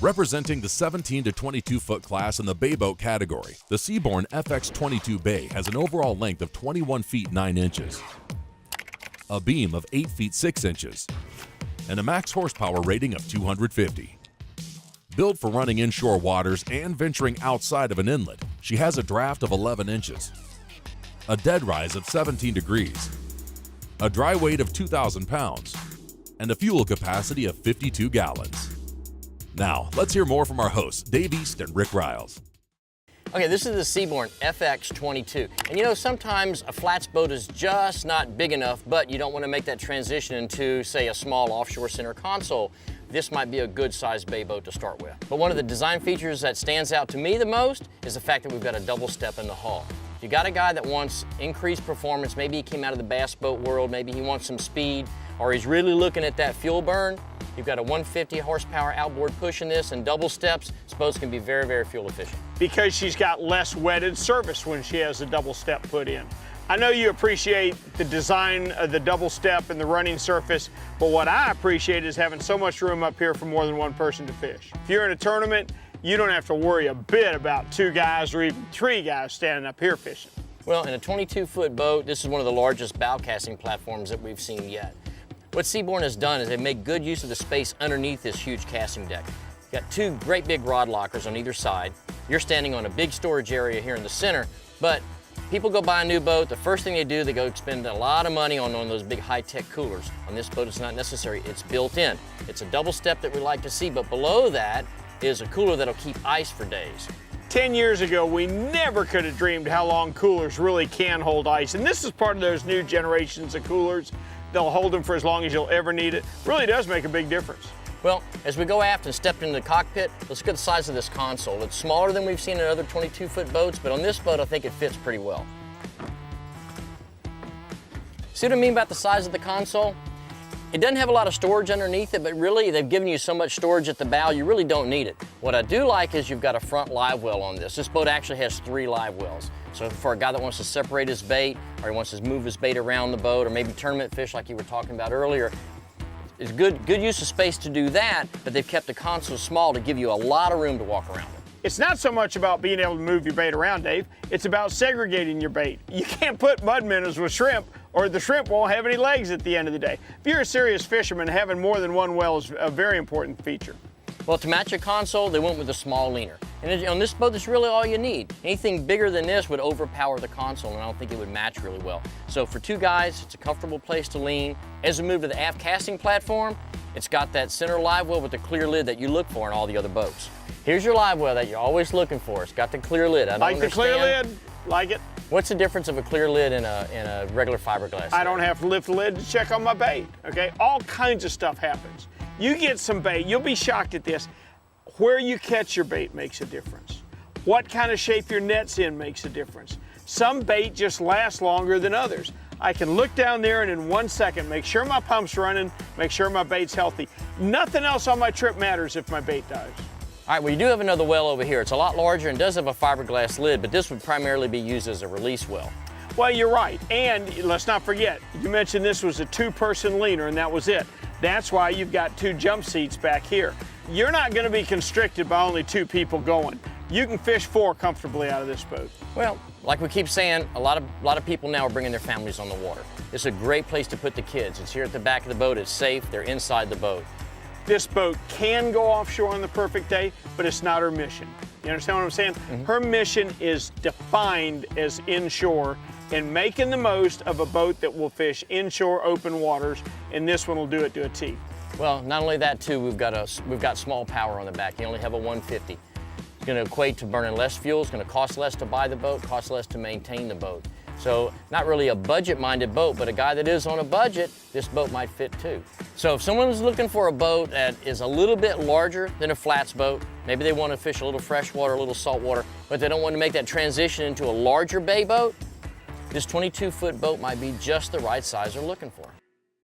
Representing the 17 to 22 foot class in the bay boat category, the Sea Born FX22 Bay has an overall length of 21 feet 9 inches, a beam of 8 feet 6 inches, and a max horsepower rating of 250. Built for running inshore waters and venturing outside of an inlet, she has a draft of 11 inches, a dead rise of 17 degrees, a dry weight of 2,000 pounds, and a fuel capacity of 52 gallons. Now, let's hear more from our hosts, Dave East and Rick Riles. Okay, this is the Sea Born FX22. And you know, sometimes a flats boat is just not big enough, but you don't want to make that transition into, say, a small offshore center console. This might be a good sized bay boat to start with. But one of the design features that stands out to me the most is the fact that we've got a double step in the hull. If you got a guy that wants increased performance, maybe he came out of the bass boat world, maybe he wants some speed, or he's really looking at that fuel burn, you've got a 150 horsepower outboard push in this and double steps. This boat's gonna be very, very fuel efficient. Because she's got less wetted surface when she has a double step put in. I know you appreciate the design of the double step and the running surface, but what I appreciate is having so much room up here for more than one person to fish. If you're in a tournament, you don't have to worry a bit about 2 guys or even 3 guys standing up here fishing. Well, in a 22-foot boat, this is one of the largest bow casting platforms that we've seen yet. What Sea Born has done is they've made good use of the space underneath this huge casting deck. You've got 2 great big rod lockers on either side. You're standing on a big storage area here in the center, but people go buy a new boat, the first thing they do, they go spend a lot of money on those big high-tech coolers. On this boat, it's not necessary, it's built in. It's a double step that we like to see, but below that is a cooler that'll keep ice for days. 10 years ago, we never could have dreamed how long coolers really can hold ice, and this is part of those new generations of coolers. They'll hold them for as long as you'll ever need it. Really does make a big difference. Well, as we go aft and step into the cockpit, let's look at the size of this console. It's smaller than we've seen in other 22-foot boats, but on this boat, I think it fits pretty well. See what I mean about the size of the console? It doesn't have a lot of storage underneath it, but really they've given you so much storage at the bow, you really don't need it. What I do like is you've got a front live well on this. This boat actually has 3 live wells. So for a guy that wants to separate his bait, or he wants to move his bait around the boat, or maybe tournament fish like you were talking about earlier, it's good use of space to do that, but they've kept the console small to give you a lot of room to walk around it. It's not so much about being able to move your bait around, Dave. It's about segregating your bait. You can't put mud minnows with shrimp, or the shrimp won't have any legs at the end of the day. If you're a serious fisherman, having more than one well is a very important feature. Well, to match your console, they went with a small leaner. And on this boat, that's really all you need. Anything bigger than this would overpower the console, and I don't think it would match really well. So for 2 guys, it's a comfortable place to lean. As we move to the aft casting platform, it's got that center live well with the clear lid that you look for in all the other boats. Here's your live well that you're always looking for. It's got the clear lid. I don't like understand. The clear lid, like it. What's the difference of a clear lid and a regular fiberglass lid? I don't have to lift the lid to check on my bait, okay? All kinds of stuff happens. You get some bait, you'll be shocked at this. Where you catch your bait makes a difference. What kind of shape your net's in makes a difference. Some bait just lasts longer than others. I can look down there and in 1 second make sure my pump's running, make sure my bait's healthy. Nothing else on my trip matters if my bait dies. All right, well, you do have another well over here. It's a lot larger and does have a fiberglass lid, but this would primarily be used as a release well. Well, you're right, and let's not forget, you mentioned this was a 2-person leaner and that was it. That's why you've got 2 jump seats back here. You're not going to be constricted by only 2 people going. You can fish 4 comfortably out of this boat. Well, like we keep saying, a lot of people now are bringing their families on the water. It's a great place to put the kids. It's here at the back of the boat. It's safe. They're inside the boat. This boat can go offshore on the perfect day, but it's not her mission. You understand what I'm saying? Mm-hmm. Her mission is defined as inshore and making the most of a boat that will fish inshore open waters, and this one will do it to a T. Well, not only that too, we've got small power on the back. You only have a 150. It's going to equate to burning less fuel. It's going to cost less to buy the boat, cost less to maintain the boat. So not really a budget-minded boat, but a guy that is on a budget, this boat might fit too. So if someone's looking for a boat that is a little bit larger than a flats boat, maybe they want to fish a little freshwater, a little saltwater, but they don't want to make that transition into a larger bay boat, this 22-foot boat might be just the right size they're looking for.